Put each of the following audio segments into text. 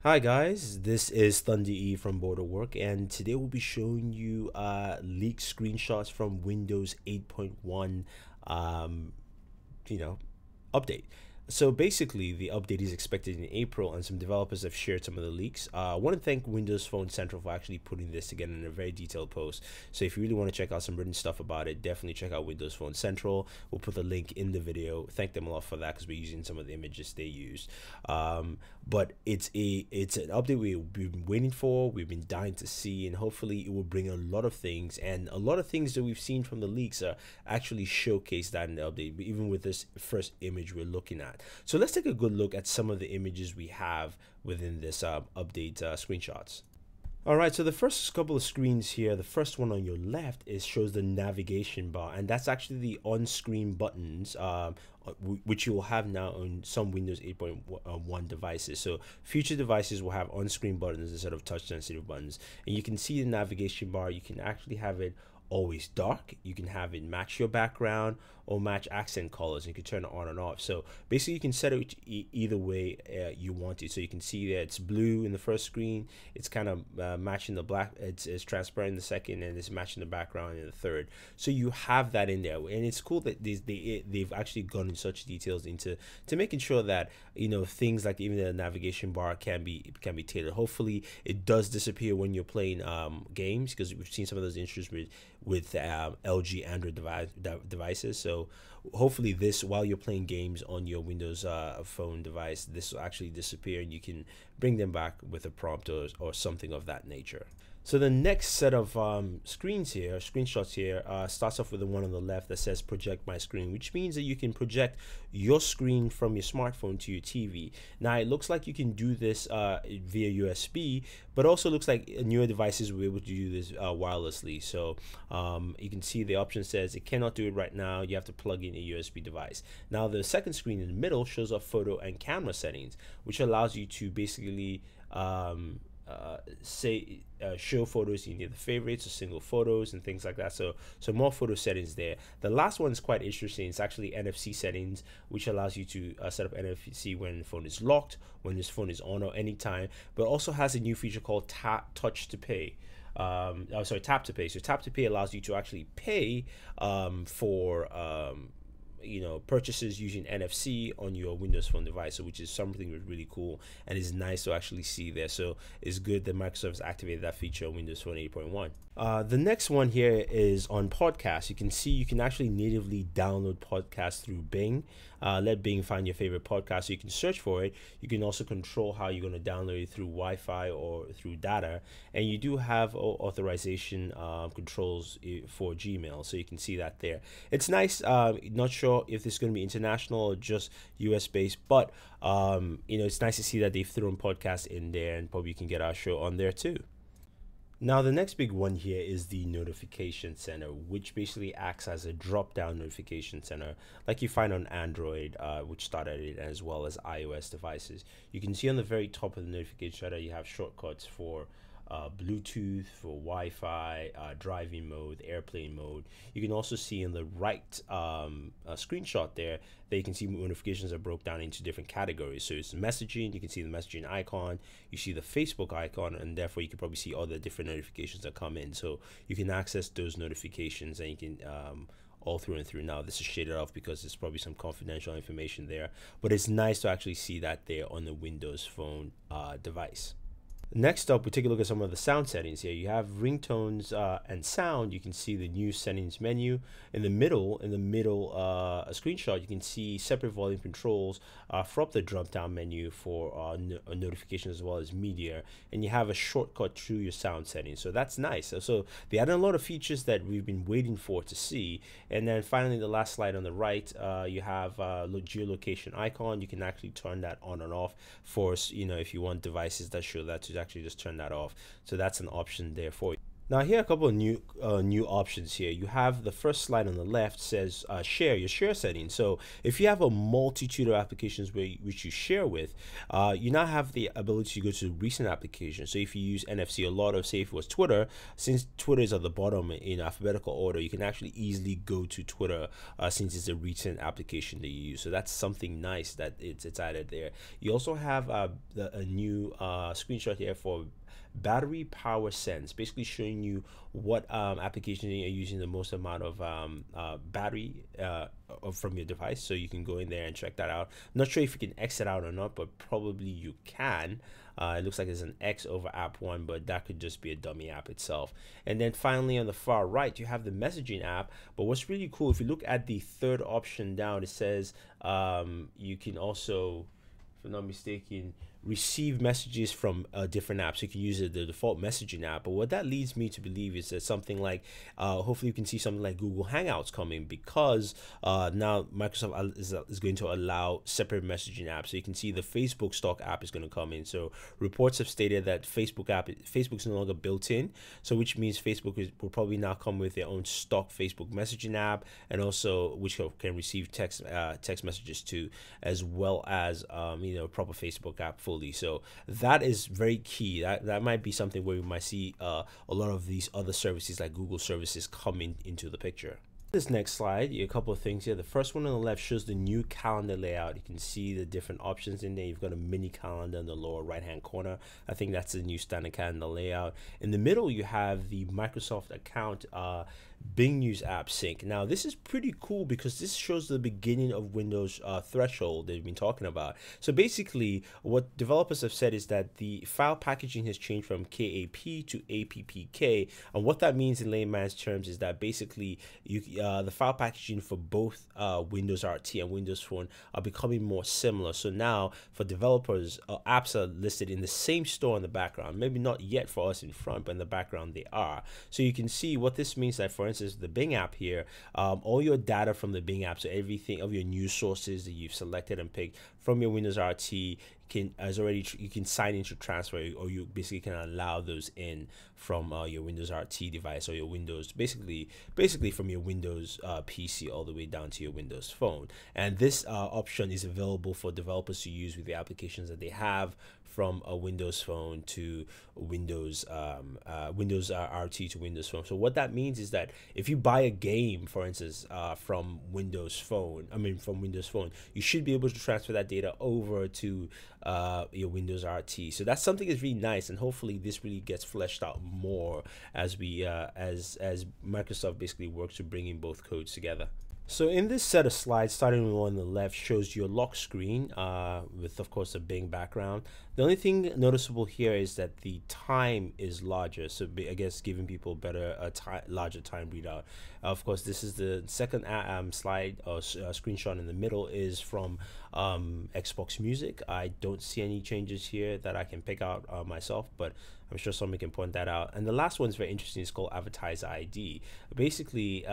Hi guys, this is Thunder E from Borderwork, and today we'll be showing you leaked screenshots from Windows 8.1 um, you know, update. So basically, the update is expected in April, and some developers have shared some of the leaks. I want to thank Windows Phone Central for actually putting this together in a very detailed post. So if you really want to check out some written stuff about it, definitely check out Windows Phone Central. We'll put the link in the video. Thank them a lot for that because we're using some of the images they used. But it's an update we've been waiting for. We've been dying to see, and hopefully it will bring a lot of things. And a lot of things that we've seen from the leaks are actually showcased that in the update, even with this first image we're looking at. So let's take a good look at some of the images we have within this update screenshots. All right, so the first couple of screens here, the first one on your left shows the navigation bar, and that's actually the on-screen buttons, which you will have now on some Windows 8.1 devices. So future devices will have on-screen buttons instead of touch-sensitive buttons, and you can see the navigation bar. You can actually have it always dark. You can have it match your background or match accent colors. You can turn it on and off. So basically you can set it either way you want it. So you can see that it's blue in the first screen, it's kind of matching the black, it's transparent in the second, and it's matching the background in the third. So you have that in there, and it's cool that they've actually gone in such details into making sure that things like even the navigation bar can be tailored. Hopefully it does disappear when you're playing games, because we've seen some of those issues with LG Android devices. So hopefully this, while you're playing games on your Windows phone device, this will actually disappear and you can bring them back with a prompt or something of that nature. So the next set of screenshots here, starts off with the one on the left that says project my screen, which means that you can project your screen from your smartphone to your TV. Now it looks like you can do this via USB, but also looks like newer devices will be able to do this wirelessly. So you can see the option says it cannot do it right now. You have to plug in a USB device. Now the second screen in the middle shows up photo and camera settings, which allows you to basically show photos in either favorites or single photos and things like that. So more photo settings there. The last one is quite interesting. It's actually NFC settings, which allows you to set up NFC when the phone is locked, when this phone is on, or anytime. But also has a new feature called tap to pay. Tap to pay. So tap to pay allows you to actually pay for purchases using NFC on your Windows Phone device, so which is something really cool and is nice to actually see there. So it's good that Microsoft has activated that feature on Windows Phone 8.1. The next one here is on podcasts. You can see you can actually natively download podcasts through Bing. Let Bing find your favorite podcast so you can search for it. You can also control how you're going to download it through Wi-Fi or through data, and you do have authorization controls for Gmail, so you can see that there. It's nice. Not sure if this is going to be international or just US based, but it's nice to see that they've thrown podcasts in there, and probably you can get our show on there too. Now the next big one here is the notification center, which basically acts as a drop-down notification center like you find on Android, which started it, as well as iOS devices. You can see on the very top of the notification center you have shortcuts for Bluetooth, for Wi-Fi, driving mode, airplane mode. You can also see in the right screenshot there that you can see notifications are broke down into different categories. So it's messaging, you can see the messaging icon, you see the Facebook icon, and therefore you can probably see all the different notifications that come in. So you can access those notifications, and you can all through and through. Now this is shaded off because there's probably some confidential information there, but it's nice to actually see that there on the Windows Phone device. Next up, we take a look at some of the sound settings here. You have ringtones and sound. You can see the new settings menu. In the middle screenshot, you can see separate volume controls from the drop-down menu for notifications as well as media, and you have a shortcut through your sound settings. So that's nice. So they added a lot of features that we've been waiting for to see. And then finally, the last slide on the right, you have geolocation icon. You can actually turn that on and off for if you want devices that show that, to actually just turn that off. So that's an option there for you. Now here are a couple of new options here. You have the first slide on the left says share your share settings. So if you have a multitude of applications which you share with, you now have the ability to go to recent applications. So if you use NFC a lot, of say if it was Twitter, since Twitter is at the bottom in alphabetical order, you can actually easily go to Twitter since it's a recent application that you use. So that's something nice that it's added there. You also have a new screenshot here for battery power sense, basically showing you what application you're using the most amount of battery from your device. So you can go in there and check that out. I'm not sure if you can exit out or not, but probably you can. It looks like there's an X over app 1, but that could just be a dummy app itself. And then finally on the far right, you have the messaging app. But what's really cool, if you look at the third option down, it says you can also, if I'm not mistaken, receive messages from different apps. You can use the default messaging app, but what that leads me to believe is that something like hopefully you can see something like Google Hangouts coming, because now Microsoft is going to allow separate messaging apps. So you can see the Facebook stock app is going to come in. So reports have stated that Facebook's no longer built in, so which means Facebook will probably now come with their own stock Facebook messaging app, and also which can receive text messages too, as well as proper Facebook app fully. So that is very key. That might be something where we might see a lot of these other services like Google services coming into the picture. This next slide, a couple of things here. The first one on the left shows the new calendar layout. You can see the different options in there. You've got a mini calendar in the lower right hand corner. I think that's the new standard calendar layout. In the middle, you have the Microsoft account Bing News app sync. Now this is pretty cool because this shows the beginning of Windows threshold they've been talking about. So basically what developers have said is that the file packaging has changed from KAP to APPK, and what that means in layman's terms is that basically the file packaging for both Windows RT and Windows Phone are becoming more similar. So now for developers, apps are listed in the same store in the background. Maybe not yet for us in front, but in the background they are. So you can see what this means, that for instance the Bing app here, all your data from the Bing app, so everything of your news sources that you've selected and picked from your Windows RT you can sign into transfer, or you basically can allow those in from your Windows RT device, or your Windows basically from your Windows PC all the way down to your Windows Phone. And this option is available for developers to use with the applications that they have, from a Windows Phone to Windows RT to Windows Phone. So what that means is that if you buy a game, for instance, from Windows Phone, you should be able to transfer that data over to your Windows RT. So that's something that's really nice, and hopefully this really gets fleshed out more as we as Microsoft basically works to bring in both codes together. So in this set of slides, starting with one on the left, shows your lock screen with, of course, a Bing background. The only thing noticeable here is that the time is larger, so I guess giving people larger time readout. Of course, this is the second slide or screenshot in the middle is from Xbox Music. I don't see any changes here that I can pick out myself, but I'm sure someone can point that out. And the last one is very interesting. It's called Advertiser ID. Basically,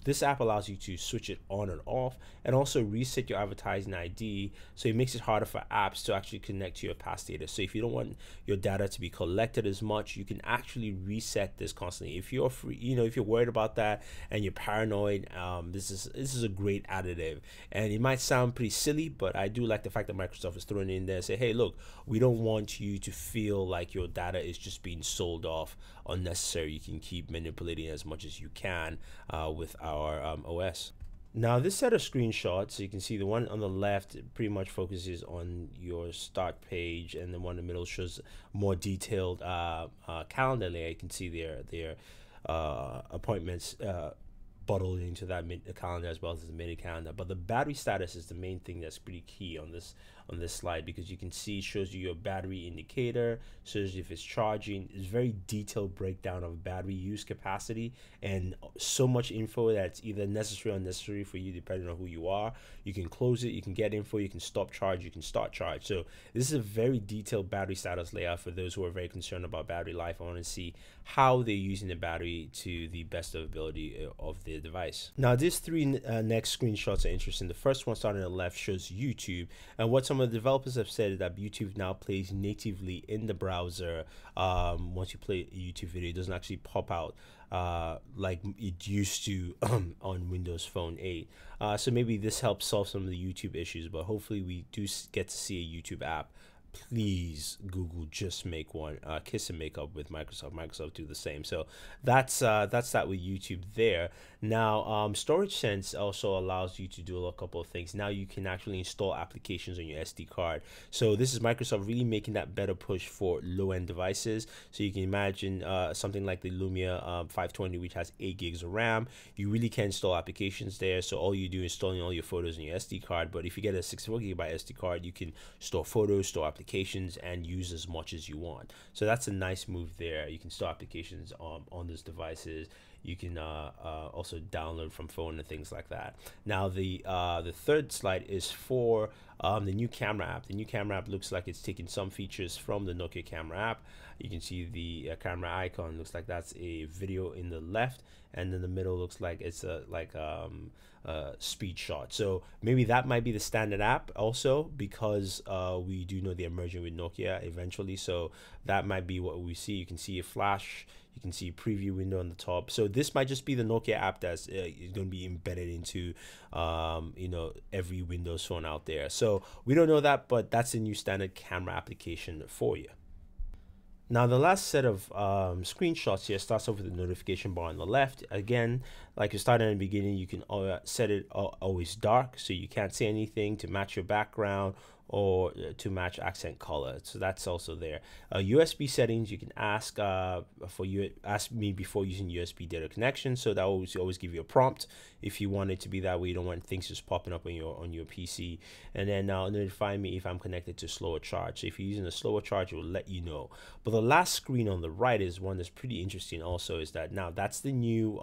this app allows you to switch it on and off, and also reset your advertising ID. So it makes it harder for apps to actually connect to your past data. So if you don't want your data to be collected as much, you can actually reset this constantly. If you're if you're worried about that and you're paranoid, this is a great additive. And it might sound pretty silly, but I do like the fact that Microsoft is throwing it in there and say, hey, look, we don't want you to feel like your data is just being sold off unnecessary. You can keep manipulating as much as you can with our OS. Now this set of screenshots, you can see the one on the left pretty much focuses on your start page, and the one in the middle shows more detailed calendar layer. You can see their appointments bottled into that calendar, as well as the mini calendar. But the battery status is the main thing that's pretty key on this slide, because you can see it shows you your battery indicator, shows you if it's charging. It's very detailed breakdown of battery use capacity, and so much info that's either necessary or unnecessary for you depending on who you are. You can close it, you can get info, you can stop charge, you can start charge. So this is a very detailed battery status layout for those who are very concerned about battery life. I want to see how they're using the battery to the best of ability of the device. Now, these three next screenshots are interesting. The first one starting on the left shows YouTube, and what some of the developers have said is that YouTube now plays natively in the browser. Once you play a YouTube video, it doesn't actually pop out like it used to on Windows Phone 8. So maybe this helps solve some of the YouTube issues, but hopefully we do get to see a YouTube app. Please, Google, just make one. Kiss and make up with Microsoft. Microsoft do the same. So that's that with YouTube there. Now, Storage Sense also allows you to do a couple of things. Now you can actually install applications on your SD card. So this is Microsoft really making that better push for low-end devices. So you can imagine something like the Lumia 520, which has 8 gigs of RAM. You really can install applications there. So all you do is installing all your photos on your SD card. But if you get a 64 gigabyte SD card, you can store photos, store applications, and use as much as you want. So that's a nice move there. You can store applications on those devices. You can also download from phone and things like that. Now the third slide is for the new camera app. The new camera app looks like it's taking some features from the Nokia camera app. You can see the camera icon looks like that's a video in the left, and then the middle looks like it's a speed shot. So maybe that might be the standard app also, because we do know they're merging with Nokia eventually. So that might be what we see. You can see a flash. You can see a preview window on the top. So this might just be the Nokia app that's going to be embedded into every Windows phone out there. So we don't know that, but that's a new standard camera application for you. Now the last set of screenshots here starts off with the notification bar on the left. Again, like you started in the beginning, you can set it always dark, so you can't see anything, to match your background or to match accent color. So that's also there. USB settings, you can ask ask me before using USB data connection. So that will always give you a prompt if you want it to be that way. You don't want things just popping up on your PC. And then notify me if I'm connected to slower charge. So if you're using a slower charge, it will let you know. But the last screen on the right is one that's pretty interesting also, is that now that's the new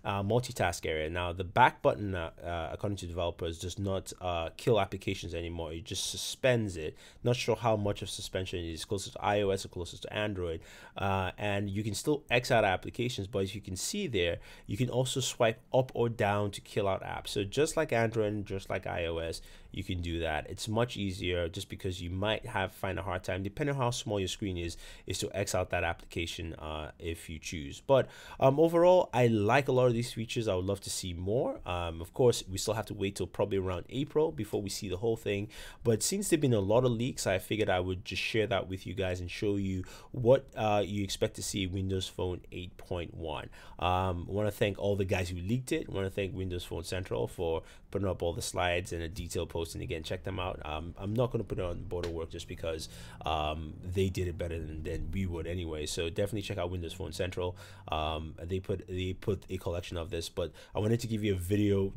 multitask area. Now the back button, according to developers, does not kill applications anymore. It just suspends it. Not sure how much of suspension it is, closer to iOS or closer to Android. And you can still X out applications, but as you can see there, you can also swipe up or down to kill out apps. So just like Android and just like iOS, you can do that. It's much easier, just because you might find a hard time, depending on how small your screen is to X out that application if you choose. But overall, I like a lot of these features. I would love to see more. Of course, we still have to wait till probably around April before we see the whole thing. But since there have been a lot of leaks, I figured I would just share that with you guys and show you what you expect to see Windows Phone 8.1. I want to thank all the guys who leaked it. I want to thank Windows Phone Central for putting up all the slides and a detailed post. And again, check them out. I'm not going to put it on Booredatwork just because they did it better than we would anyway. So definitely check out Windows Phone Central. They put a collection of this, but I wanted to give you a video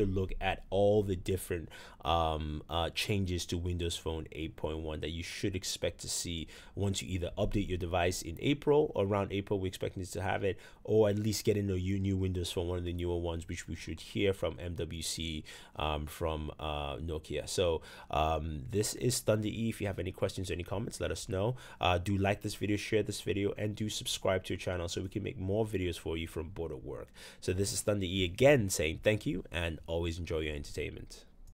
look at all the different changes to Windows Phone 8.1 that you should expect to see once you either update your device in April, or around April we're expecting to have it, or at least get into a new Windows Phone, one of the newer ones, which we should hear from MWC from Nokia. So this is Thunder E. If you have any questions or any comments, let us know. Do like this video, share this video, and do subscribe to your channel so we can make more videos for you from Booredatwork. So this is Thunder E again saying thank you, and always enjoy your entertainment.